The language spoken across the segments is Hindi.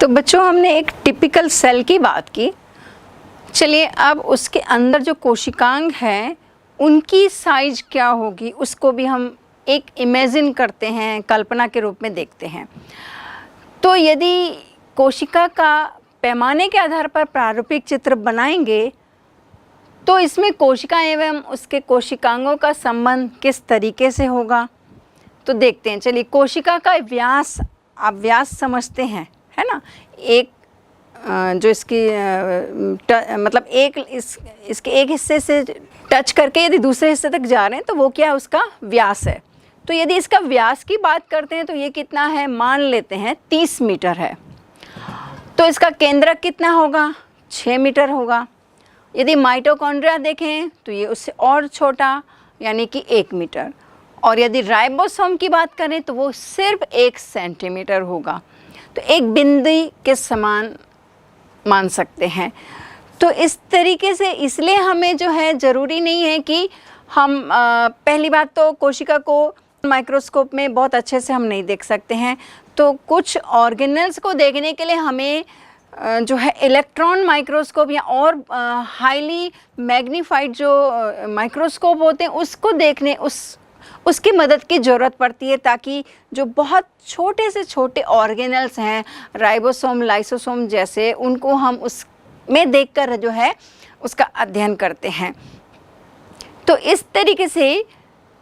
तो बच्चों, हमने एक टिपिकल सेल की बात की। चलिए अब उसके अंदर जो कोशिकांग हैं उनकी साइज क्या होगी उसको भी हम एक इमेजिन करते हैं, कल्पना के रूप में देखते हैं। तो यदि कोशिका का पैमाने के आधार पर प्रारूपिक चित्र बनाएंगे तो इसमें कोशिका एवं उसके कोशिकांगों का संबंध किस तरीके से होगा, तो देखते हैं। चलिए, कोशिका का व्यास, आप व्यास समझते हैं, है ना। एक जो इसकी मतलब इसके एक हिस्से से टच करके यदि दूसरे हिस्से तक जा रहे हैं तो वो क्या है, उसका व्यास है। तो यदि इसका व्यास की बात करते हैं तो ये कितना है, मान लेते हैं 30 मीटर है। तो इसका केंद्रक कितना होगा, 6 मीटर होगा। यदि माइटोकॉन्ड्रिया देखें तो ये उससे और छोटा, यानी कि 1 मीटर। और यदि राइबोसोम की बात करें तो वो सिर्फ 1 सेंटीमीटर होगा। तो एक बिंदी के समान मान सकते हैं। तो इस तरीके से इसलिए हमें जो है ज़रूरी नहीं है कि हम पहली बात तो कोशिका को माइक्रोस्कोप में बहुत अच्छे से हम नहीं देख सकते हैं। तो कुछ ऑर्गेनल्स को देखने के लिए हमें जो है इलेक्ट्रॉन माइक्रोस्कोप या और हाईली मैग्नीफाइड जो माइक्रोस्कोप होते हैं उसको देखने उसकी मदद की ज़रूरत पड़ती है, ताकि जो बहुत छोटे से छोटे ऑर्गेनल्स हैं, राइबोसोम, लाइसोसोम जैसे, उनको हम उसमें देखकर जो है उसका अध्ययन करते हैं। तो इस तरीके से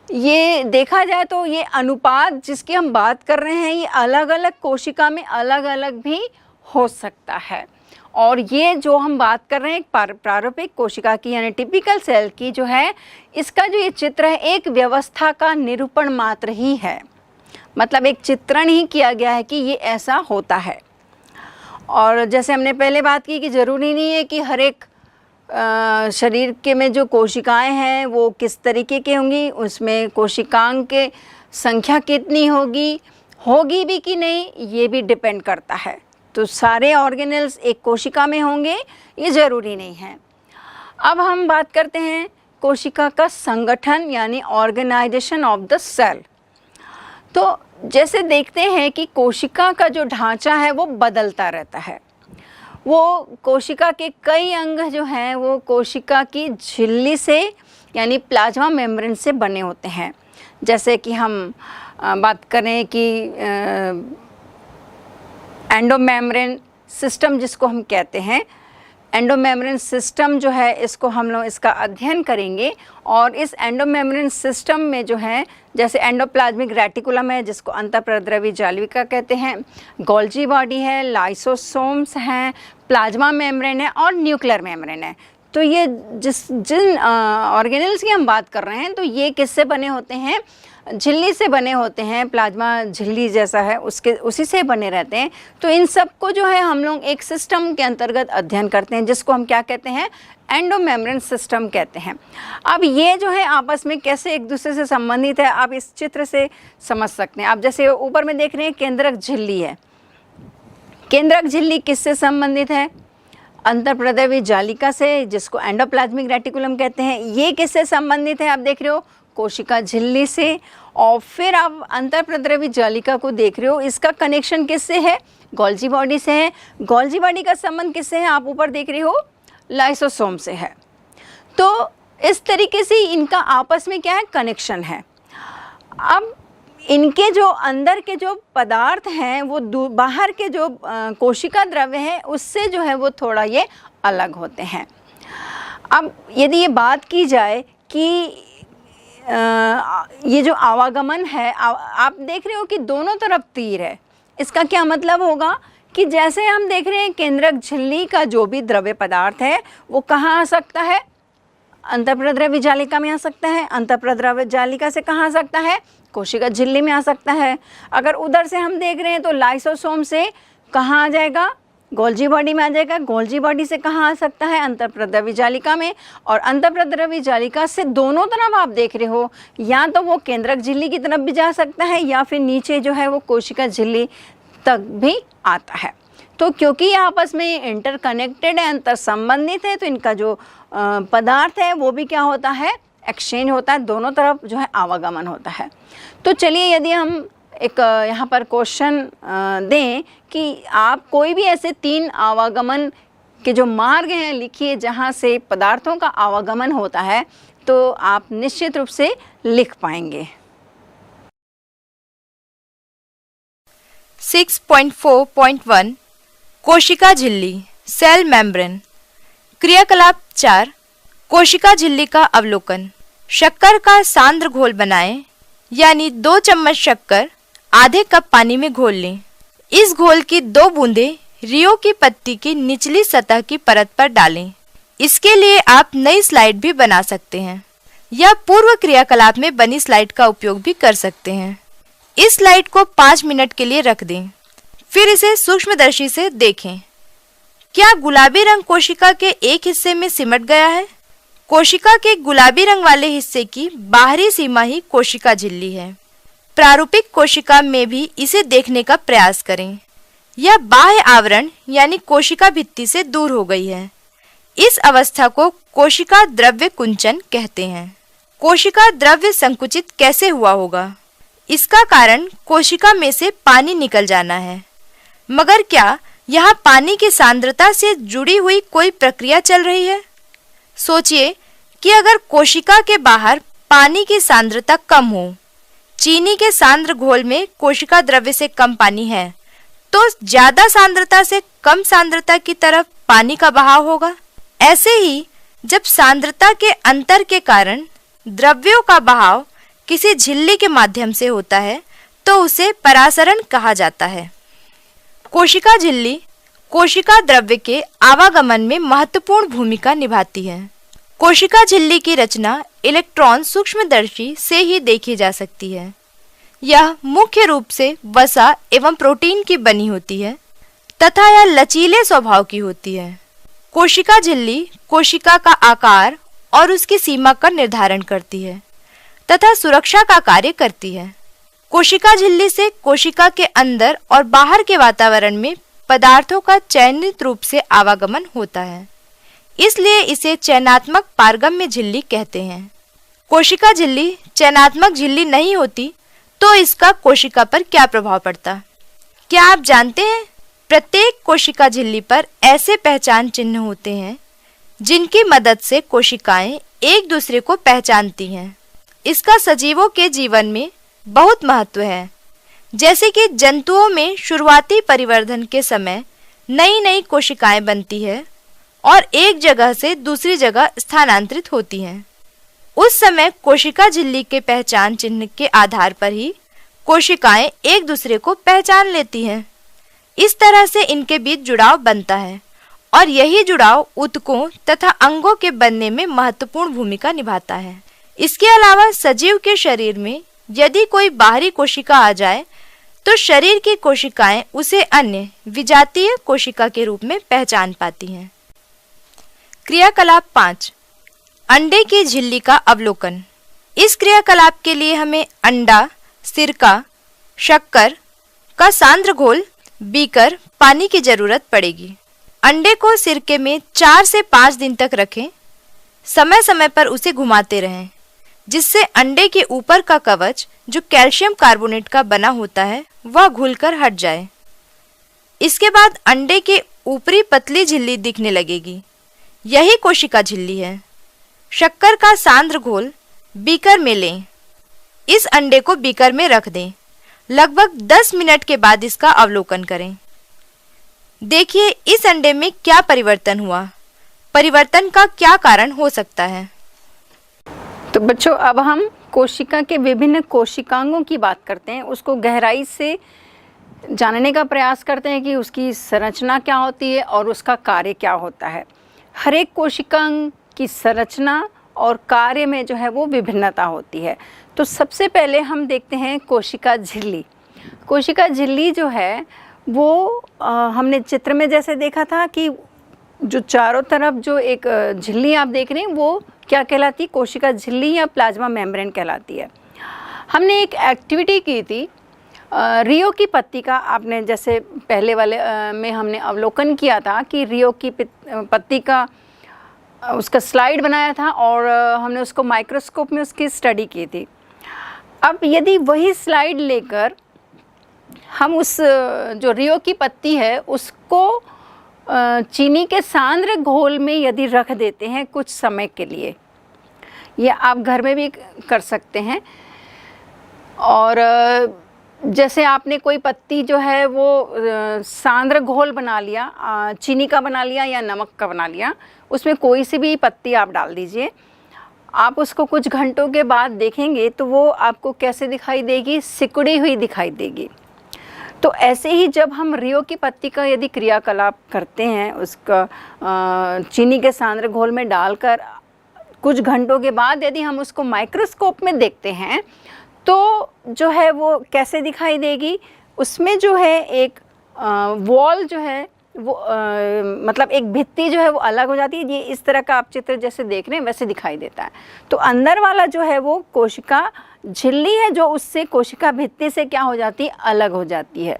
ये देखा जाए तो ये अनुपात जिसकी हम बात कर रहे हैं ये अलग अलग कोशिका में अलग अलग भी हो सकता है। और ये जो हम बात कर रहे हैं एक प्रारूपिक कोशिका की, यानी टिपिकल सेल की जो है, इसका जो ये चित्र है एक व्यवस्था का निरूपण मात्र ही है। मतलब एक चित्रण ही किया गया है कि ये ऐसा होता है। और जैसे हमने पहले बात की कि ज़रूरी नहीं है कि हर एक शरीर के में जो कोशिकाएं हैं वो किस तरीके की होंगी, उसमें कोशिकांग के संख्या कितनी होगी भी कि नहीं, ये भी डिपेंड करता है। तो सारे ऑर्गेनल्स एक कोशिका में होंगे ये ज़रूरी नहीं है। अब हम बात करते हैं कोशिका का संगठन, यानी ऑर्गेनाइजेशन ऑफ द सेल। तो जैसे देखते हैं कि कोशिका का जो ढांचा है वो बदलता रहता है। वो कोशिका के कई अंग जो हैं वो कोशिका की झिल्ली से, यानी प्लाज्मा मेम्ब्रेन से बने होते हैं। जैसे कि हम बात करें कि एंडोमेम्ब्रेन सिस्टम जिसको हम कहते हैं, एंडोमेम्ब्रेन सिस्टम जो है इसको हम लोग इसका अध्ययन करेंगे। और इस एंडोमेम्ब्रेन सिस्टम में जो है, जैसे एंडोप्लाज्मिक रेटिकुलम है जिसको अंतःप्रद्रवी जालिका कहते हैं, गोल्जी बॉडी है, लाइसोसोम्स हैं, प्लाज्मा मेम्ब्रेन है और न्यूक्लियर मेम्ब्रेन है। तो ये जिन ऑर्गेनल्स की हम बात कर रहे हैं तो ये किससे बने होते हैं, झिल्ली से बने होते हैं। प्लाज्मा झिल्ली जैसा है उसी से बने रहते हैं। तो इन सब को जो है हम लोग एक सिस्टम के अंतर्गत अध्ययन करते हैं जिसको हम क्या कहते हैं, एंडोमेम्ब्रेन सिस्टम कहते हैं। अब ये जो है आपस में कैसे एक दूसरे से संबंधित है आप इस चित्र से समझ सकते हैं। आप जैसे ऊपर में देख रहे हैं केंद्रक झिल्ली है। केंद्रक झिल्ली किससे संबंधित है, अंतःप्रद्रवी जालिका से, जिसको एंडोप्लाज्मिक रेटिकुलम कहते हैं। ये किससे संबंधित है, आप देख रहे हो, कोशिका झिल्ली से। और फिर आप अंतःप्रद्रवी जालिका को देख रहे हो, इसका कनेक्शन किससे है, गोल्जी बॉडी से है। गोल्जी बॉडी का संबंध किससे है, आप ऊपर देख रहे हो, लाइसोसोम से है। तो इस तरीके से इनका आपस में क्या है, कनेक्शन है। अब इनके जो अंदर के जो पदार्थ हैं वो बाहर के जो कोशिका द्रव्य है उससे जो है वो थोड़ा ये अलग होते हैं। अब यदि ये बात की जाए कि ये जो आवागमन है, आप देख रहे हो कि दोनों तरफ तीर है। इसका क्या मतलब होगा कि जैसे हम देख रहे हैं केंद्रक झिल्ली का जो भी द्रव्य पदार्थ है वो कहाँ आ सकता है, अंतःप्रद्रवी जालिका में आ सकता है। अंतःप्रद्रवी जालिका से कहाँ आ सकता है, कोशिका झिल्ली में आ सकता है। अगर उधर से हम देख रहे हैं तो लाइसोसोम से कहाँ आ जाएगा, गोल्जी बॉडी में आ जाएगा। गोल्जी बॉडी से कहाँ आ सकता है, अंतःप्रद्रवी जालिका में। और अंतःप्रद्रवी जालिका से दोनों तरफ आप देख रहे हो, या तो वो केंद्रक झिल्ली की तरफ भी जा सकता है या फिर नीचे जो है वो कोशिका झिल्ली तक भी आता है। तो क्योंकि ये आपस में इंटरकनेक्टेड है, अंतर संबंधित है, तो इनका जो पदार्थ है वो भी क्या होता है, एक्सचेंज होता है, दोनों तरफ जो है आवागमन होता है। तो चलिए यदि हम एक यहाँ पर क्वेश्चन दें कि आप कोई भी ऐसे 3 आवागमन के जो मार्ग हैं लिखिए जहाँ से पदार्थों का आवागमन होता है, तो आप निश्चित रूप से लिख पाएंगे। 6.4.1 कोशिका झिल्ली सेल मेम्ब्रेन। क्रियाकलाप 4 कोशिका झिल्ली का अवलोकन। शक्कर का सांद्र घोल बनाएं, यानी 2 चम्मच शक्कर आधे कप पानी में घोल लें। इस घोल की 2 बूंदें रियो की पत्ती की निचली सतह की परत पर डालें। इसके लिए आप नई स्लाइड भी बना सकते हैं या पूर्व क्रियाकलाप में बनी स्लाइड का उपयोग भी कर सकते हैं। इस स्लाइड को 5 मिनट के लिए रख दें, फिर इसे सूक्ष्मदर्शी से देखें। क्या गुलाबी रंग कोशिका के एक हिस्से में सिमट गया है? कोशिका के गुलाबी रंग वाले हिस्से की बाहरी सीमा ही कोशिका झिल्ली है। प्रारूपिक कोशिका में भी इसे देखने का प्रयास करें। यह बाह्य आवरण यानी कोशिका भित्ति से दूर हो गई है। इस अवस्था को कोशिका द्रव्य कुंचन कहते हैं। कोशिका द्रव्य संकुचित कैसे हुआ होगा? इसका कारण कोशिका में से पानी निकल जाना है। मगर क्या यहाँ पानी की सांद्रता से जुड़ी हुई कोई प्रक्रिया चल रही है? सोचिए कि अगर कोशिका के बाहर पानी की सांद्रता कम हो, चीनी के सांद्र घोल में कोशिका द्रव्य से कम पानी है, तो ज्यादा सांद्रता से कम सांद्रता की तरफ पानी का बहाव होगा। ऐसे ही जब सांद्रता के अंतर के कारण द्रव्यों का बहाव किसी झिल्ली के माध्यम से होता है तो उसे परासरण कहा जाता है। कोशिका झिल्ली कोशिका द्रव्य के आवागमन में महत्वपूर्ण भूमिका निभाती है। कोशिका झिल्ली की रचना इलेक्ट्रॉन सूक्ष्मदर्शी से ही देखी जा सकती है। यह मुख्य रूप से वसा एवं प्रोटीन की बनी होती है तथा यह लचीले स्वभाव की होती है। कोशिका झिल्ली कोशिका का आकार और उसकी सीमा का निर्धारण करती है तथा सुरक्षा का कार्य करती है। कोशिका झिल्ली से कोशिका के अंदर और बाहर के वातावरण में पदार्थों का चयनित रूप से आवागमन होता है, इसलिए इसे चयनात्मक पारगम्य झिल्ली कहते हैं। कोशिका झिल्ली चयनात्मक झिल्ली नहीं होती तो इसका कोशिका पर क्या प्रभाव पड़ता? क्या आप जानते हैं? प्रत्येक कोशिका झिल्ली पर ऐसे पहचान चिन्ह होते हैं जिनकी मदद से कोशिकाएं एक दूसरे को पहचानती हैं। इसका सजीवों के जीवन में बहुत महत्व है। जैसे कि जंतुओं में शुरुआती परिवर्धन के समय नई नई कोशिकाएं बनती है और एक जगह से दूसरी जगह स्थानांतरित होती हैं। उस समय कोशिका झिल्ली के पहचान चिन्ह के आधार पर ही कोशिकाएं एक दूसरे को पहचान लेती हैं। इस तरह से इनके बीच जुड़ाव बनता है और यही जुड़ाव ऊतकों तथा अंगों के बनने में महत्वपूर्ण भूमिका निभाता है। इसके अलावा सजीव के शरीर में यदि कोई बाहरी कोशिका आ जाए तो शरीर की कोशिकाएं उसे अन्य विजातीय कोशिका के रूप में पहचान पाती हैं। क्रियाकलाप 5 अंडे की झिल्ली का अवलोकन। इस क्रियाकलाप के लिए हमें अंडा, सिरका, शक्कर का सांद्र घोल, बीकर, पानी की जरूरत पड़ेगी। अंडे को सिरके में 4 से 5 दिन तक रखें। समय समय पर उसे घुमाते रहें जिससे अंडे के ऊपर का कवच जो कैल्शियम कार्बोनेट का बना होता है वह घुलकर हट जाए। इसके बाद अंडे के ऊपरी पतली झिल्ली दिखने लगेगी। यही कोशिका झिल्ली है। शक्कर का सांद्र घोल बीकर में लें। इस अंडे को बीकर में रख दें। लगभग 10 मिनट के बाद इसका अवलोकन करें। देखिए इस अंडे में क्या परिवर्तन हुआ। परिवर्तन का क्या कारण हो सकता है? तो बच्चों, अब हम कोशिका के विभिन्न कोशिकांगों की बात करते हैं। उसको गहराई से जानने का प्रयास करते हैं कि उसकी संरचना क्या होती है और उसका कार्य क्या होता है। हर एक कोशिकांग की संरचना और कार्य में जो है वो विभिन्नता होती है। तो सबसे पहले हम देखते हैं कोशिका झिल्ली। कोशिका झिल्ली जो है वो हमने चित्र में जैसे देखा था कि जो चारों तरफ जो एक झिल्ली आप देख रहे हैं वो क्या कहलाती है? कोशिका झिल्ली या प्लाज्मा मेम्ब्रेन कहलाती है। हमने एक एक्टिविटी की थी रियो की पत्ती का। आपने जैसे पहले वाले में हमने अवलोकन किया था कि रियो की पत्ती का उसका स्लाइड बनाया था और हमने उसको माइक्रोस्कोप में उसकी स्टडी की थी। अब यदि वही स्लाइड लेकर हम उस जो रियो की पत्ती है उसको चीनी के सांद्र घोल में यदि रख देते हैं कुछ समय के लिए, ये आप घर में भी कर सकते हैं। और जैसे आपने कोई पत्ती जो है वो सांद्र घोल बना लिया, चीनी का बना लिया या नमक का बना लिया, उसमें कोई सी भी पत्ती आप डाल दीजिए। आप उसको कुछ घंटों के बाद देखेंगे तो वो आपको कैसे दिखाई देगी, सिकुड़ी हुई दिखाई देगी। तो ऐसे ही जब हम रियो की पत्ती का यदि क्रियाकलाप करते हैं, उसका चीनी के सांद्र घोल में डालकर कुछ घंटों के बाद यदि हम उसको माइक्रोस्कोप में देखते हैं तो जो है वो कैसे दिखाई देगी, उसमें जो है एक वॉल जो है वो मतलब एक भित्ति जो है वो अलग हो जाती है। ये इस तरह का आप चित्र जैसे देख रहे हैं वैसे दिखाई देता है। तो अंदर वाला जो है वो कोशिका झिल्ली है जो उससे कोशिका भित्ति से क्या हो जाती है, अलग हो जाती है।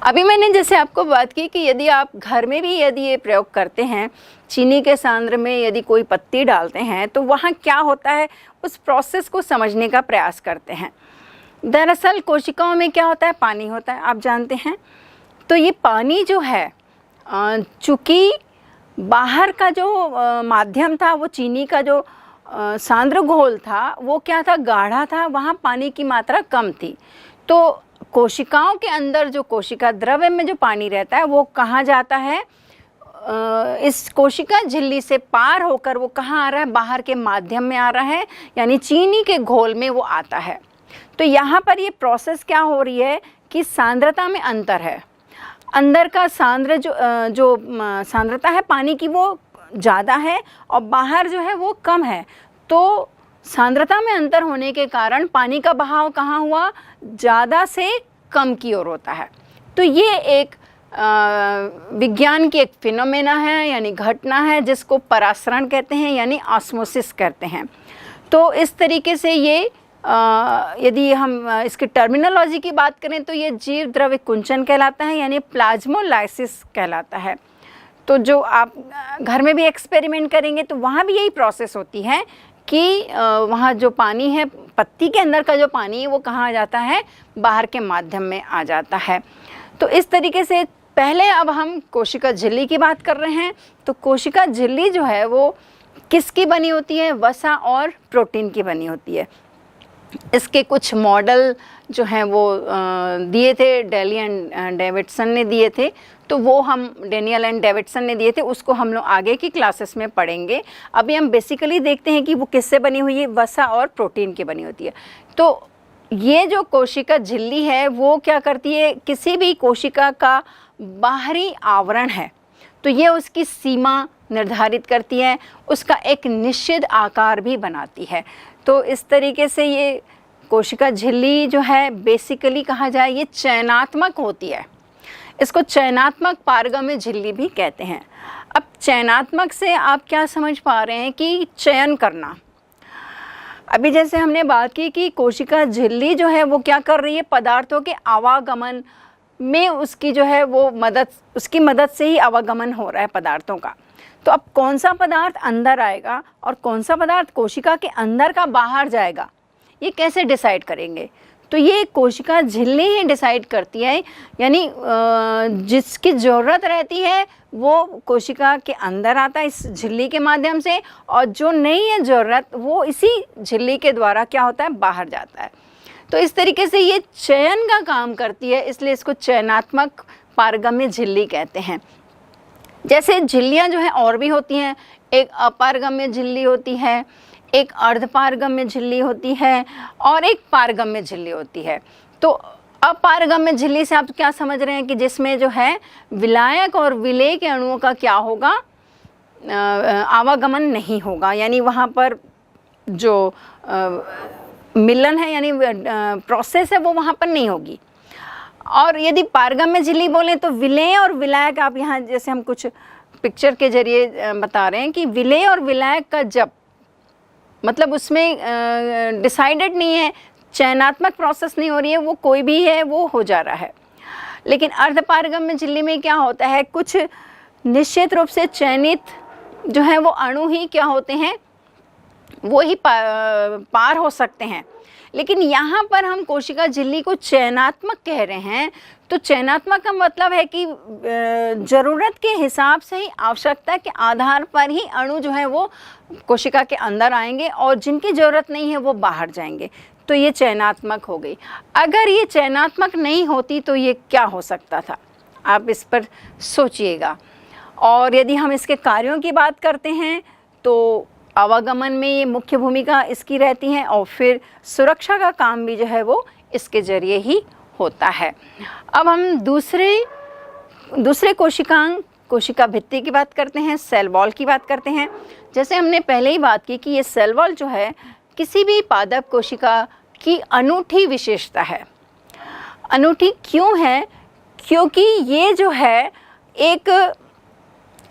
अभी मैंने जैसे आपको बात की कि यदि आप घर में भी यदि ये प्रयोग करते हैं, चीनी के सांद्र में यदि कोई पत्ती डालते हैं तो वहाँ क्या होता है, उस प्रोसेस को समझने का प्रयास करते हैं। दरअसल कोशिकाओं में क्या होता है, पानी होता है, आप जानते हैं। तो ये पानी जो है चूँकि बाहर का जो माध्यम था, वो चीनी का जो सांद्र घोल था वो क्या था, गाढ़ा था, वहाँ पानी की मात्रा कम थी। तो कोशिकाओं के अंदर जो कोशिका द्रव्य में जो पानी रहता है वो कहाँ जाता है, इस कोशिका झिल्ली से पार होकर वो कहाँ आ रहा है, बाहर के माध्यम में आ रहा है, यानी चीनी के घोल में वो आता है। तो यहाँ पर ये प्रोसेस क्या हो रही है कि सांद्रता में अंतर है। अंदर का सांद्र जो सांद्रता है पानी की वो ज़्यादा है और बाहर जो है वो कम है। तो सांद्रता में अंतर होने के कारण पानी का बहाव कहाँ हुआ, ज़्यादा से कम की ओर होता है। तो ये एक विज्ञान की एक फिनोमेना है, यानी घटना है, जिसको परासरण कहते हैं, यानी ऑस्मोसिस कहते हैं। तो इस तरीके से ये यदि हम इसकी टर्मिनोलॉजी की बात करें तो ये जीव द्रव्य कुंचन कहलाता है, यानी प्लाज्मोलाइसिस कहलाता है। तो जो आप घर में भी एक्सपेरिमेंट करेंगे तो वहाँ भी यही प्रोसेस होती है कि वहाँ जो पानी है, पत्ती के अंदर का जो पानी है वो कहाँ आ जाता है, बाहर के माध्यम में आ जाता है। तो इस तरीके से पहले अब हम कोशिका झिल्ली की बात कर रहे हैं। तो कोशिका झिल्ली जो है वो किसकी बनी होती है, वसा और प्रोटीन की बनी होती है। इसके कुछ मॉडल जो हैं वो दिए थे, डेनियल एंड डेविडसन ने दिए थे। तो वो हम डेनियल एंड डेविडसन ने दिए थे, उसको हम लोग आगे की क्लासेस में पढ़ेंगे। अभी हम बेसिकली देखते हैं कि वो किससे बनी हुई है, वसा और प्रोटीन की बनी होती है। तो ये जो कोशिका झिल्ली है वो क्या करती है, किसी भी कोशिका का बाहरी आवरण है तो ये उसकी सीमा निर्धारित करती है, उसका एक निश्चित आकार भी बनाती है। तो इस तरीके से ये कोशिका झिल्ली जो है बेसिकली कहा जाए ये चयनात्मक होती है। इसको चयनात्मक पारगम्य झिल्ली भी कहते हैं। अब चयनात्मक से आप क्या समझ पा रहे हैं कि चयन करना। अभी जैसे हमने बात की कि कोशिका झिल्ली जो है वो क्या कर रही है, पदार्थों के आवागमन में उसकी जो है वो उसकी मदद से ही आवागमन हो रहा है पदार्थों का। तो अब कौन सा पदार्थ अंदर आएगा और कौन सा पदार्थ कोशिका के अंदर का बाहर जाएगा, ये कैसे डिसाइड करेंगे। तो ये कोशिका झिल्ली ही डिसाइड करती है, यानी जिसकी ज़रूरत रहती है वो कोशिका के अंदर आता है इस झिल्ली के माध्यम से, और जो नहीं है ज़रूरत वो इसी झिल्ली के द्वारा क्या होता है, बाहर जाता है। तो इस तरीके से ये चयन का काम करती है, इसलिए इसको चयनात्मक पारगम्य झिल्ली कहते हैं। जैसे झिल्लियाँ जो हैं और भी होती हैं, एक अपारगम्य झिल्ली होती है, एक अर्धपारगम्य झिल्ली होती है और एक पारगम्य झिल्ली होती है। तो अपारगम्य झिल्ली से आप क्या समझ रहे हैं कि जिसमें जो है विलायक और विलेय के अणुओं का क्या होगा, आवागमन नहीं होगा, यानी वहाँ पर जो मिलन है यानी प्रोसेस है वो वहाँ पर नहीं होगी। और यदि पारगम्य झिल्ली बोलें तो विलेय और विलायक, आप यहाँ जैसे हम कुछ पिक्चर के जरिए बता रहे हैं कि विलेय और विलायक का जब मतलब उसमें डिसाइडेड नहीं है, चयनात्मक प्रोसेस नहीं हो रही है, वो कोई भी है वो हो जा रहा है। लेकिन अर्धपारगम्य झिल्ली में क्या होता है, कुछ निश्चित रूप से चयनित जो है वो अणु ही क्या होते हैं, वो ही पार हो सकते हैं। लेकिन यहाँ पर हम कोशिका झिल्ली को चयनात्मक कह रहे हैं। तो चयनात्मक का मतलब है कि ज़रूरत के हिसाब से ही, आवश्यकता के आधार पर ही अणु जो है वो कोशिका के अंदर आएंगे और जिनकी ज़रूरत नहीं है वो बाहर जाएंगे। तो ये चयनात्मक हो गई। अगर ये चयनात्मक नहीं होती तो ये क्या हो सकता था, आप इस पर सोचिएगा। और यदि हम इसके कार्यों की बात करते हैं तो आवागमन में ये मुख्य भूमिका इसकी रहती है और फिर सुरक्षा का काम भी जो है वो इसके ज़रिए ही होता है। अब हम दूसरे कोशिका भित्ति की बात करते हैं, सेल वॉल की बात करते हैं। जैसे हमने पहले ही बात की कि ये सेल वॉल जो है किसी भी पादप कोशिका की अनूठी विशेषता है। अनूठी क्यों है? क्योंकि ये जो है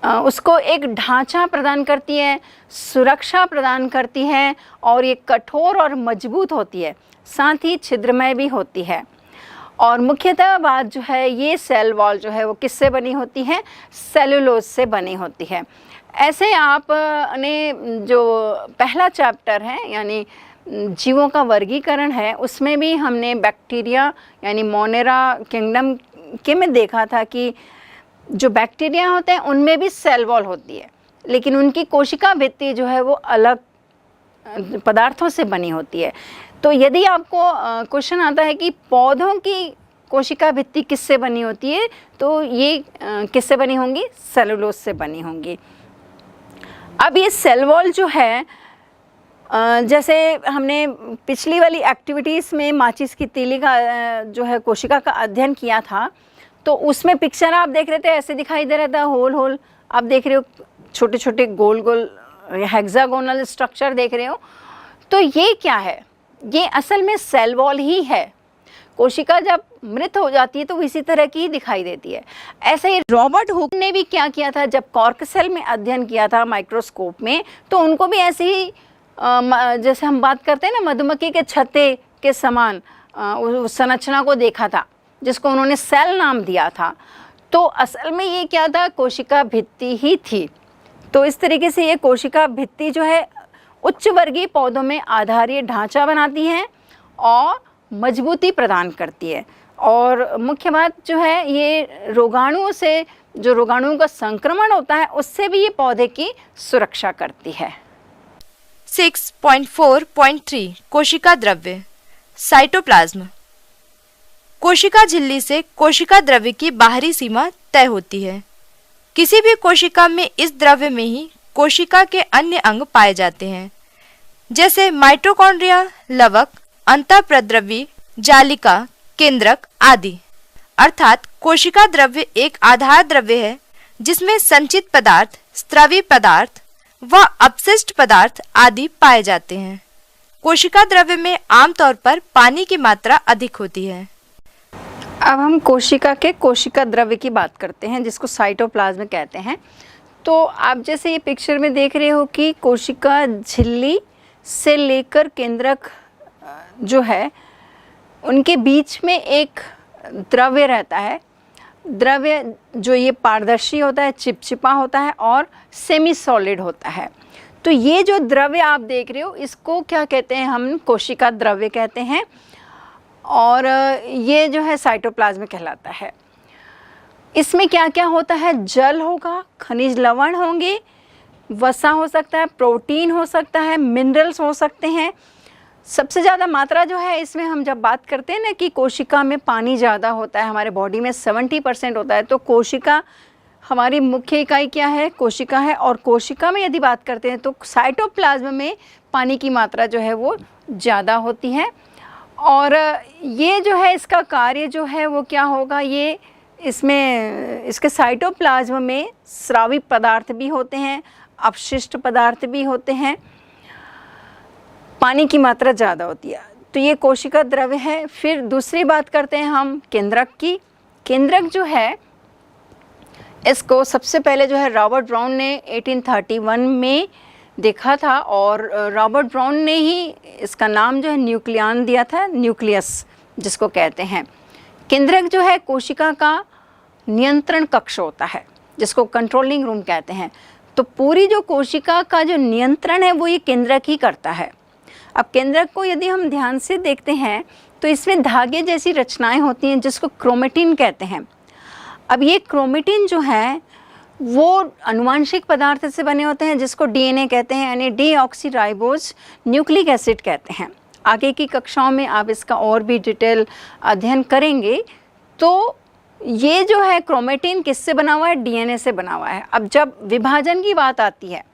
उसको एक ढांचा प्रदान करती है, सुरक्षा प्रदान करती है और ये कठोर और मजबूत होती है, साथ ही छिद्रमय भी होती है। और मुख्यतः बात जो है, ये सेल वॉल जो है वो किससे बनी होती है? सेलुलोज से बनी होती है। ऐसे आपने जो पहला चैप्टर है यानी जीवों का वर्गीकरण है, उसमें भी हमने बैक्टीरिया यानी मोनेरा किंगडम के में देखा था कि जो बैक्टीरिया होते हैं उनमें भी सेल वॉल होती है, लेकिन उनकी कोशिका भित्ति जो है वो अलग पदार्थों से बनी होती है। तो यदि आपको क्वेश्चन आता है कि पौधों की कोशिका भित्ति किससे बनी होती है, तो ये किससे बनी होंगी? सेलुलोज से बनी होंगी। अब ये सेल वॉल जो है, जैसे हमने पिछली वाली एक्टिविटीज़ में माचिस की तीली का जो है कोशिका का अध्ययन किया था, तो उसमें पिक्चर आप देख रहे थे ऐसे दिखाई दे रहा था, होल होल आप देख रहे हो, छोटे छोटे गोल गोल हेक्सागोनल स्ट्रक्चर देख रहे हो। तो ये क्या है? ये असल में सेल वॉल ही है। कोशिका जब मृत हो जाती है तो इसी तरह की ही दिखाई देती है। ऐसे ही रॉबर्ट हुक ने भी क्या किया था, जब कॉर्क सेल में अध्ययन किया था माइक्रोस्कोप में, तो उनको भी ऐसे ही जैसे हम बात करते हैं ना मधुमक्खी के छत्ते के समान उस संरचना को देखा था, जिसको उन्होंने सेल नाम दिया था। तो असल में ये क्या था? कोशिका भित्ति ही थी। तो इस तरीके से ये कोशिका भित्ति जो है उच्च वर्गीय पौधों में आधारीय ढांचा बनाती है और मजबूती प्रदान करती है। और मुख्य बात जो है, ये रोगाणुओं से, जो रोगाणुओं का संक्रमण होता है उससे भी ये पौधे की सुरक्षा करती है। 6.4.3 कोशिका द्रव्य, साइटोप्लाज्म। कोशिका झिल्ली से कोशिका द्रव्य की बाहरी सीमा तय होती है। किसी भी कोशिका में इस द्रव्य में ही कोशिका के अन्य अंग पाए जाते हैं, जैसे माइटोकॉन्ड्रिया, लवक, अंतःप्रद्रव्य, जालिका, केंद्रक आदि। अर्थात कोशिका द्रव्य एक आधार द्रव्य है जिसमें संचित पदार्थ, स्रावी पदार्थ व अपशिष्ट पदार्थ आदि पाए जाते हैं। कोशिका द्रव्य में आमतौर पर पानी की मात्रा अधिक होती है। अब हम कोशिका के कोशिका द्रव्य की बात करते हैं, जिसको साइटोप्लाज्म कहते हैं। तो आप जैसे ये पिक्चर में देख रहे हो कि कोशिका झिल्ली से लेकर केंद्रक जो है उनके बीच में एक द्रव्य रहता है। द्रव्य जो ये पारदर्शी होता है, चिपचिपा होता है और सेमी सॉलिड होता है। तो ये जो द्रव्य आप देख रहे हो इसको क्या कहते हैं? हम कोशिका द्रव्य कहते हैं। और ये जो है साइटोप्लाज्म कहलाता है। इसमें क्या क्या होता है? जल होगा, खनिज लवण होंगे, वसा हो सकता है, प्रोटीन हो सकता है, मिनरल्स हो सकते हैं। सबसे ज़्यादा मात्रा जो है इसमें, हम जब बात करते हैं ना कि कोशिका में पानी ज़्यादा होता है, हमारे बॉडी में 70% होता है, तो कोशिका हमारी मुख्य इकाई क्या है? कोशिका है। और कोशिका में यदि बात करते हैं तो साइटोप्लाज्म में पानी की मात्रा जो है वो ज़्यादा होती है। और ये जो है इसका कार्य जो है वो क्या होगा? ये इसमें इसके साइटोप्लाज्म में स्रावी पदार्थ भी होते हैं, अपशिष्ट पदार्थ भी होते हैं, पानी की मात्रा ज़्यादा होती है। तो ये कोशिका द्रव्य है। फिर दूसरी बात करते हैं हम केंद्रक की। केंद्रक जो है इसको सबसे पहले जो है रॉबर्ट ब्राउन ने 1831 में देखा था, और रॉबर्ट ब्राउन ने ही इसका नाम जो है न्यूक्लियन दिया था, न्यूक्लियस जिसको कहते हैं। केंद्रक जो है कोशिका का नियंत्रण कक्ष होता है, जिसको कंट्रोलिंग रूम कहते हैं। तो पूरी जो कोशिका का जो नियंत्रण है वो ये केंद्रक ही करता है। अब केंद्रक को यदि हम ध्यान से देखते हैं तो इसमें धागे जैसी रचनाएं होती हैं जिसको क्रोमेटिन कहते हैं। अब ये क्रोमेटिन जो है वो आनुवांशिक पदार्थ से बने होते हैं जिसको डीएनए कहते हैं, यानी डीऑक्सीराइबोज न्यूक्लिक एसिड कहते हैं। आगे की कक्षाओं में आप इसका और भी डिटेल अध्ययन करेंगे। तो ये जो है क्रोमेटिन किससे बना हुआ है? डीएनए से बना हुआ है। अब जब विभाजन की बात आती है,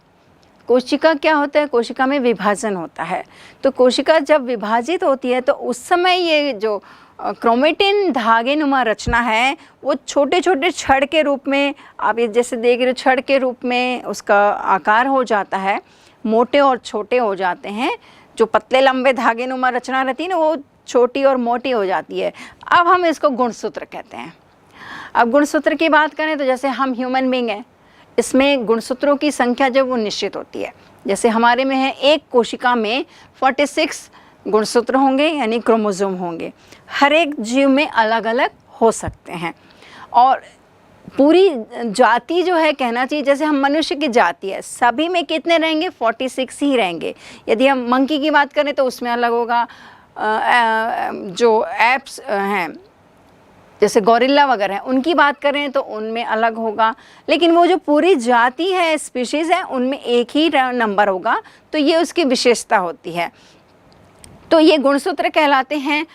कोशिका क्या होता है? कोशिका में विभाजन होता है। तो कोशिका जब विभाजित होती है तो उस समय ये जो क्रोमेटिन धागे नुमा रचना है वो छोटे छोटे छड़ के रूप में, आप ये जैसे देख रहे हो, छड़ के रूप में उसका आकार हो जाता है, मोटे और छोटे हो जाते हैं। जो पतले लंबे धागे नुमा रचना रहती है ना, वो छोटी और मोटी हो जाती है। अब हम इसको गुणसूत्र कहते हैं। अब गुणसूत्र की बात करें तो जैसे हम ह्यूमन बींग हैं, इसमें गुणसूत्रों की संख्या जो वो निश्चित होती है। जैसे हमारे में है, एक कोशिका में 46 गुणसूत्र होंगे, यानी क्रोमोसोम होंगे। हर एक जीव में अलग अलग हो सकते हैं। और पूरी जाति जो है, कहना चाहिए जैसे हम मनुष्य की जाति है, सभी में कितने रहेंगे? 46 ही रहेंगे। यदि हम मंकी की बात करें तो उसमें अलग होगा। जो एप्स हैं जैसे गौरिल्ला वगैरह हैं, उनकी बात करें तो उनमें अलग होगा। लेकिन वो जो पूरी जाति है, स्पीशीज़ है, उनमें एक ही नंबर होगा। तो ये उसकी विशेषता होती है। तो ये गुणसूत्र कहलाते हैं।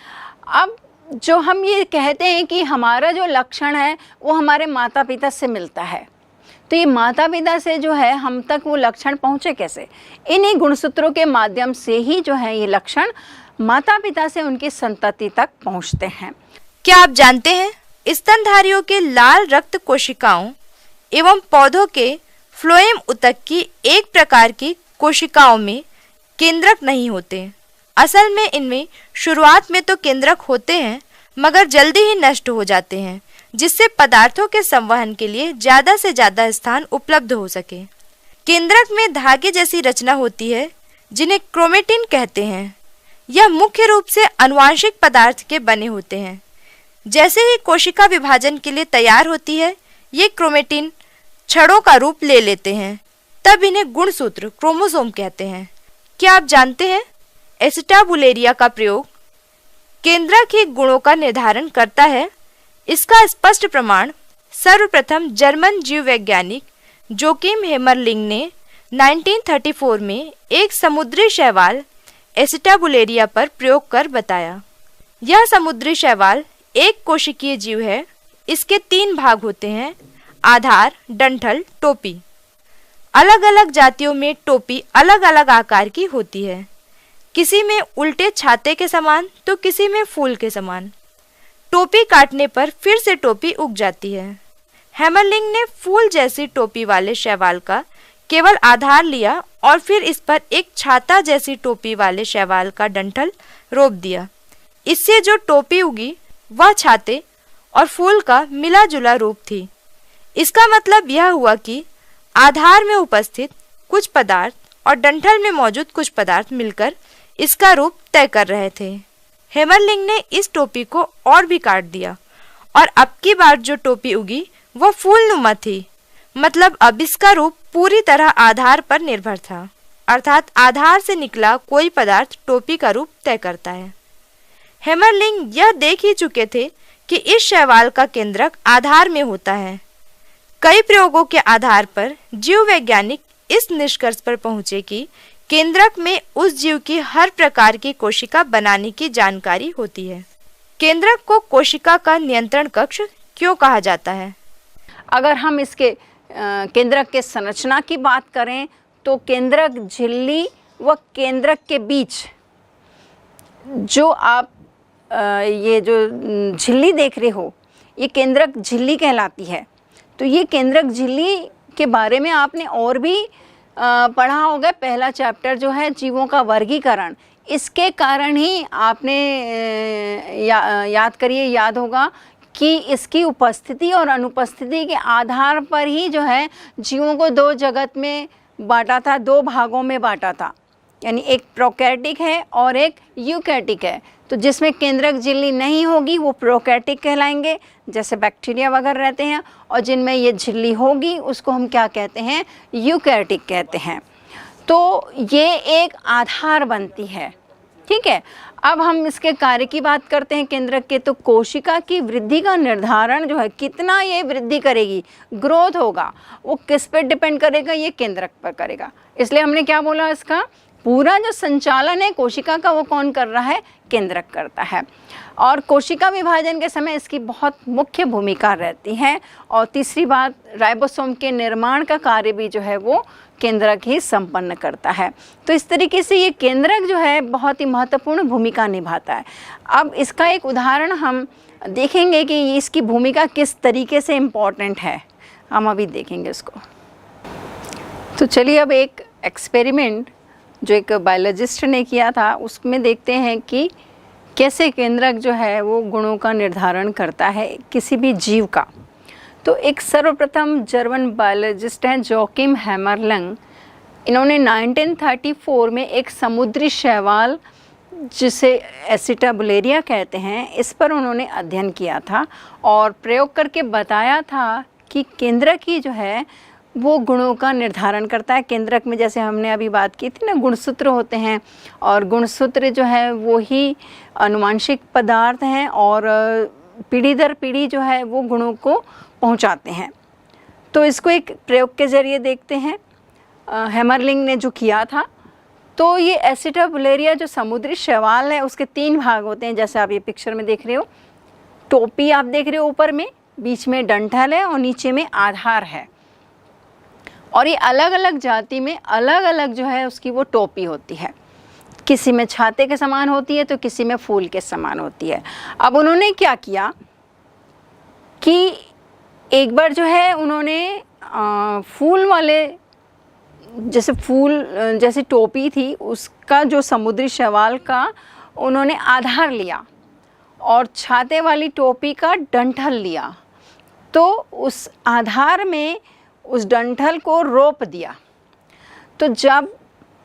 अब जो हम ये कहते हैं कि हमारा जो लक्षण है वो हमारे माता पिता से मिलता है, तो ये माता पिता से जो है हम तक वो लक्षण पहुँचे कैसे? इन्हीं गुणसूत्रों के माध्यम से ही जो है ये लक्षण माता पिता से उनकी संतति तक पहुँचते हैं। क्या आप जानते हैं, स्तनधारियों के लाल रक्त कोशिकाओं एवं पौधों के फ्लोएम ऊतक की एक प्रकार की कोशिकाओं में केंद्रक नहीं होते। असल में इनमें शुरुआत में तो केंद्रक होते हैं, मगर जल्दी ही नष्ट हो जाते हैं, जिससे पदार्थों के संवहन के लिए ज़्यादा से ज़्यादा स्थान उपलब्ध हो सके। केंद्रक में धागे जैसी रचना होती है जिन्हें क्रोमेटिन कहते हैं। यह मुख्य रूप से आनुवांशिक पदार्थ के बने होते हैं। जैसे ही कोशिका विभाजन के लिए तैयार होती है, ये क्रोमेटिन छड़ों का रूप ले लेते हैं, तब इन्हें गुणसूत्र क्रोमोसोम कहते हैं। क्या आप जानते हैं, एसिटाबुलेरिया का प्रयोग केंद्रक ही गुणों का निर्धारण करता है। इसका स्पष्ट प्रमाण सर्वप्रथम जर्मन जीव वैज्ञानिक जोकिम हेमरलिंग ने 1934 में एक समुद्री शैवाल एसिटाबुलेरिया पर प्रयोग कर बताया। यह समुद्री शैवाल एक कोशिकीय जीव है। इसके 3 भाग होते हैं, आधार, डंठल, टोपी। अलग अलग जातियों में टोपी अलग अलग आकार की होती है, किसी में उल्टे छाते के समान तो किसी में फूल के समान। टोपी काटने पर फिर से टोपी उग जाती है। हेमरलिंग ने फूल जैसी टोपी वाले शैवाल का केवल आधार लिया और फिर इस पर एक छाता जैसी टोपी वाले शैवाल का डंठल रोप दिया। इससे जो टोपी उगी वह छाते और फूल का मिला जुला रूप थी। इसका मतलब यह हुआ कि आधार में उपस्थित कुछ पदार्थ और डंठल में मौजूद कुछ पदार्थ मिलकर इसका रूप तय कर रहे थे। हेमरलिंग ने इस टोपी को और भी काट दिया और अब की बार जो टोपी उगी वह फूलनुमा थी। मतलब अब इसका रूप पूरी तरह आधार पर निर्भर था, अर्थात आधार से निकला कोई पदार्थ टोपी का रूप तय करता है। हेमरलिंग यह देख ही चुके थे कि इस शैवाल का केंद्रक आधार में होता है। कई प्रयोगों के आधार पर जीव वैज्ञानिक इस निष्कर्ष पर पहुंचे कि केंद्रक में उस जीव की हर प्रकार की कोशिका बनाने की जानकारी होती है। केंद्रक को कोशिका का नियंत्रण कक्ष क्यों कहा जाता है? अगर हम इसके केंद्रक के संरचना की बात करें तो केंद्रक झिल्ली व केंद्रक के बीच जो आप ये जो झिल्ली देख रहे हो, ये केंद्रक झिल्ली कहलाती है। तो ये केंद्रक झिल्ली के बारे में आपने और भी पढ़ा होगा। पहला चैप्टर जो है जीवों का वर्गीकरण, इसके कारण ही आपने याद होगा कि इसकी उपस्थिति और अनुपस्थिति के आधार पर ही जो है जीवों को 2 जगत में बांटा था, 2 भागों में बांटा था। यानी एक प्रोकैरियोटिक है और एक यूकैरियोटिक है। तो जिसमें केंद्रक झिल्ली नहीं होगी वो प्रोकैरियोटिक कहलाएंगे, जैसे बैक्टीरिया वगैरह रहते हैं, और जिनमें ये झिल्ली होगी उसको हम क्या कहते हैं? यूकैरियोटिक कहते हैं। तो ये एक आधार बनती है। ठीक है, अब हम इसके कार्य की बात करते हैं केंद्रक के। तो कोशिका की वृद्धि का निर्धारण जो है, कितना ये वृद्धि करेगी, ग्रोथ होगा, वो किस पे डिपेंड करेगा, ये केंद्रक पर करेगा। इसलिए हमने क्या बोला, इसका पूरा जो संचालन है कोशिका का वो कौन कर रहा है, केंद्रक करता है। और कोशिका विभाजन के समय इसकी बहुत मुख्य भूमिका रहती है। और तीसरी बात, राइबोसोम के निर्माण का कार्य भी जो है वो केंद्रक ही संपन्न करता है। तो इस तरीके से ये केंद्रक जो है बहुत ही महत्वपूर्ण भूमिका निभाता है। अब इसका एक उदाहरण हम देखेंगे कि इसकी भूमिका किस तरीके से इम्पॉर्टेंट है, हम अभी देखेंगे इसको। तो चलिए अब एक एक्सपेरिमेंट जो एक बायोलॉजिस्ट ने किया था उसमें देखते हैं कि कैसे केंद्रक जो है वो गुणों का निर्धारण करता है किसी भी जीव का। तो एक सर्वप्रथम जर्मन बायोलॉजिस्ट हैं जोकिम हैमरलंग। इन्होंने 1934 में एक समुद्री शैवाल जिसे एसिटाबुलेरिया कहते हैं, इस पर उन्होंने अध्ययन किया था और प्रयोग करके बताया था कि केंद्रक ही जो है वो गुणों का निर्धारण करता है। केंद्रक में जैसे हमने अभी बात की थी ना, गुणसूत्र होते हैं, और गुणसूत्र जो है वो ही अनुवांशिक पदार्थ हैं और पीढ़ी दर पीढ़ी जो है वो गुणों को पहुंचाते हैं। तो इसको एक प्रयोग के ज़रिए देखते हैं हैमरलिंग ने जो किया था। तो ये एसिटाबुलेरिया जो समुद्री शैवाल है उसके 3 भाग होते हैं, जैसे आप ये पिक्चर में देख रहे हो। टोपी आप देख रहे हो ऊपर में, बीच में डंठल है और नीचे में आधार है। और ये अलग अलग जाति में अलग अलग जो है उसकी वो टोपी होती है, किसी में छाते के समान होती है तो किसी में फूल के समान होती है। अब उन्होंने क्या किया कि एक बार जो है उन्होंने फूल वाले जैसी टोपी थी उसका जो समुद्री शैवाल का उन्होंने आधार लिया और छाते वाली टोपी का डंठल लिया। तो उस आधार में उस डंठल को रोप दिया। तो जब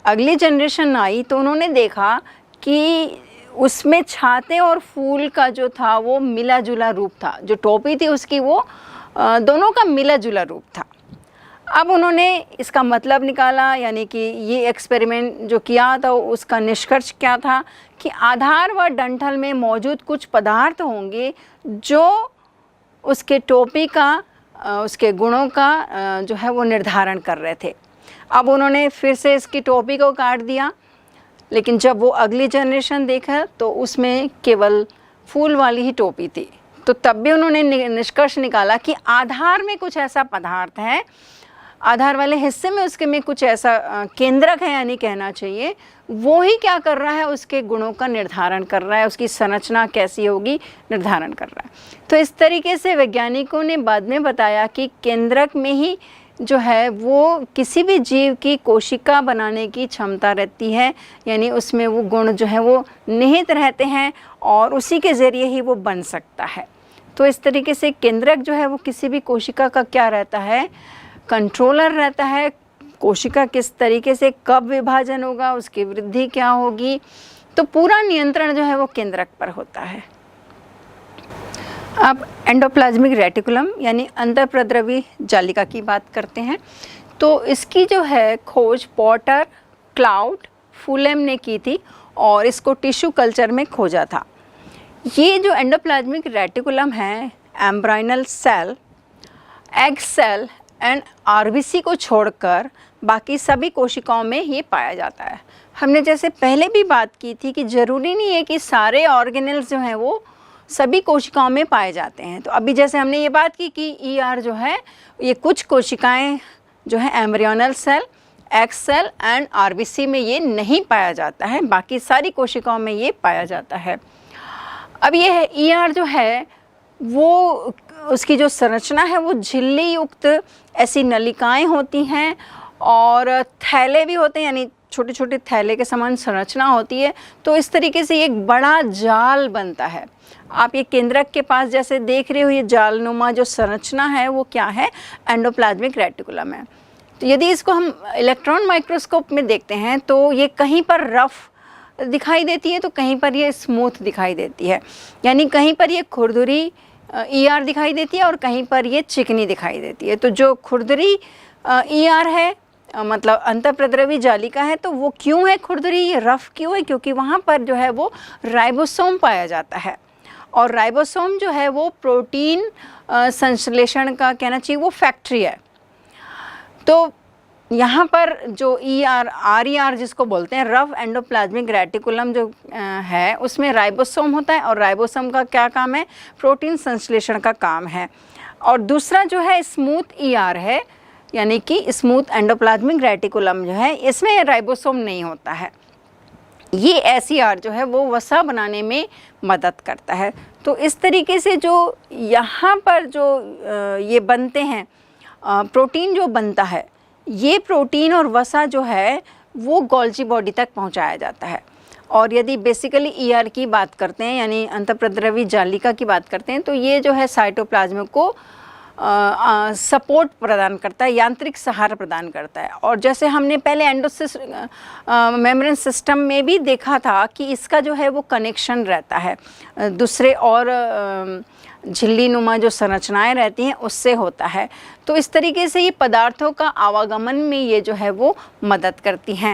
अगली जनरेशन आई तो उन्होंने देखा कि उसमें छाते और फूल का जो था वो मिला जुला रूप था, जो टोपी थी उसकी वो दोनों का मिला जुला रूप था। अब उन्होंने इसका मतलब निकाला, यानी कि ये एक्सपेरिमेंट जो किया था उसका निष्कर्ष क्या था कि आधार व डंठल में मौजूद कुछ पदार्थ होंगे जो उसके टोपी का उसके गुणों का जो है वो निर्धारण कर रहे थे। अब उन्होंने फिर से इसकी टोपी को काट दिया, लेकिन जब वो अगली जनरेशन देखा तो उसमें केवल फूल वाली ही टोपी थी। तो तब भी उन्होंने निष्कर्ष निकाला कि आधार में कुछ ऐसा पदार्थ है, आधार वाले हिस्से में उसके में कुछ ऐसा केंद्रक है, यानी कहना चाहिए वो ही क्या कर रहा है, उसके गुणों का निर्धारण कर रहा है, उसकी संरचना कैसी होगी निर्धारण कर रहा है। तो इस तरीके से वैज्ञानिकों ने बाद में बताया कि केंद्रक में ही जो है वो किसी भी जीव की कोशिका बनाने की क्षमता रहती है, यानी उसमें वो गुण जो है वो निहित रहते हैं और उसी के ज़रिए ही वो बन सकता है। तो इस तरीके से केंद्रक जो है वो किसी भी कोशिका का क्या रहता है, कंट्रोलर रहता है। कोशिका किस तरीके से कब विभाजन होगा, उसकी वृद्धि क्या होगी, तो पूरा नियंत्रण जो है वो केंद्रक पर होता है। अब एंडोप्लाज्मिक रेटिकुलम यानी अंतःप्रद्रवी जालिका की बात करते हैं। तो इसकी जो है खोज पॉटर, क्लाउड, फुलेम ने की थी और इसको टिश्यू कल्चर में खोजा था। ये जो एंडोप्लाज्मिक रेटिकुलम है, embryonal cell, egg cell and RBC को छोड़कर बाकी सभी कोशिकाओं में ये पाया जाता है। हमने जैसे पहले भी बात की थी कि ज़रूरी नहीं है कि सारे ऑर्गेनेल्स जो हैं वो सभी कोशिकाओं में पाए जाते हैं। तो अभी जैसे हमने ये बात की कि ईआर जो है ये कुछ कोशिकाएं जो है embryonal cell, egg cell and RBC में ये नहीं पाया जाता है, बाकी सारी कोशिकाओं में ये पाया जाता है। अब ये ईआर जो है वो उसकी जो संरचना है वो झिल्ली युक्त ऐसी नलिकाएं होती हैं और थैले भी होते हैं, यानी छोटे छोटे थैले के समान संरचना होती है। तो इस तरीके से एक बड़ा जाल बनता है। आप ये केंद्रक के पास जैसे देख रहे हो, ये जालनुमा जो संरचना है वो क्या है, एंडोप्लाज्मिक रेटिकुलम है। तो यदि इसको हम इलेक्ट्रॉन माइक्रोस्कोप में देखते हैं तो ये कहीं पर रफ दिखाई देती है तो कहीं पर ये स्मूथ दिखाई देती है, यानी कहीं पर ये खुरदुरी ईआर दिखाई देती है और कहीं पर ये चिकनी दिखाई देती है। तो जो खुरदुरी ईआर है मतलब अंतःप्रद्रवी जालिका है तो वो क्यों है खुरदरी, ये रफ क्यों है? क्योंकि वहाँ पर जो है वो राइबोसोम पाया जाता है, और राइबोसोम जो है वो प्रोटीन संश्लेषण का कहना चाहिए वो फैक्ट्री है। तो यहाँ पर जो RER जिसको बोलते हैं, रफ एंडोप्लाज्मिक रेटिकुलम जो है, उसमें राइबोसोम होता है, और राइबोसोम का क्या काम है? प्रोटीन संश्लेषण का काम है। और दूसरा जो है स्मूथ ER है, यानी कि स्मूथ एंडोप्लाज्मिक रेटिकुलम जो है, इसमें राइबोसोम नहीं होता है। ये SER जो है वो वसा बनाने में मदद करता है। तो इस तरीके से जो यहाँ पर जो ये बनते हैं प्रोटीन जो बनता है, ये प्रोटीन और वसा जो है वो गोल्जी बॉडी तक पहुँचाया जाता है। और यदि बेसिकली ER की बात करते हैं, यानी अंतःप्रद्रवी जालिका की बात करते हैं, तो ये जो है साइटोप्लाज्म को सपोर्ट प्रदान करता है, यांत्रिक सहारा प्रदान करता है। और जैसे हमने पहले मेम्ब्रेन सिस्टम में भी देखा था कि इसका जो है वो कनेक्शन रहता है दूसरे और झिल्ली नुमा जो संरचनाएं रहती हैं उससे होता है। तो इस तरीके से ये पदार्थों का आवागमन में ये जो है वो मदद करती हैं।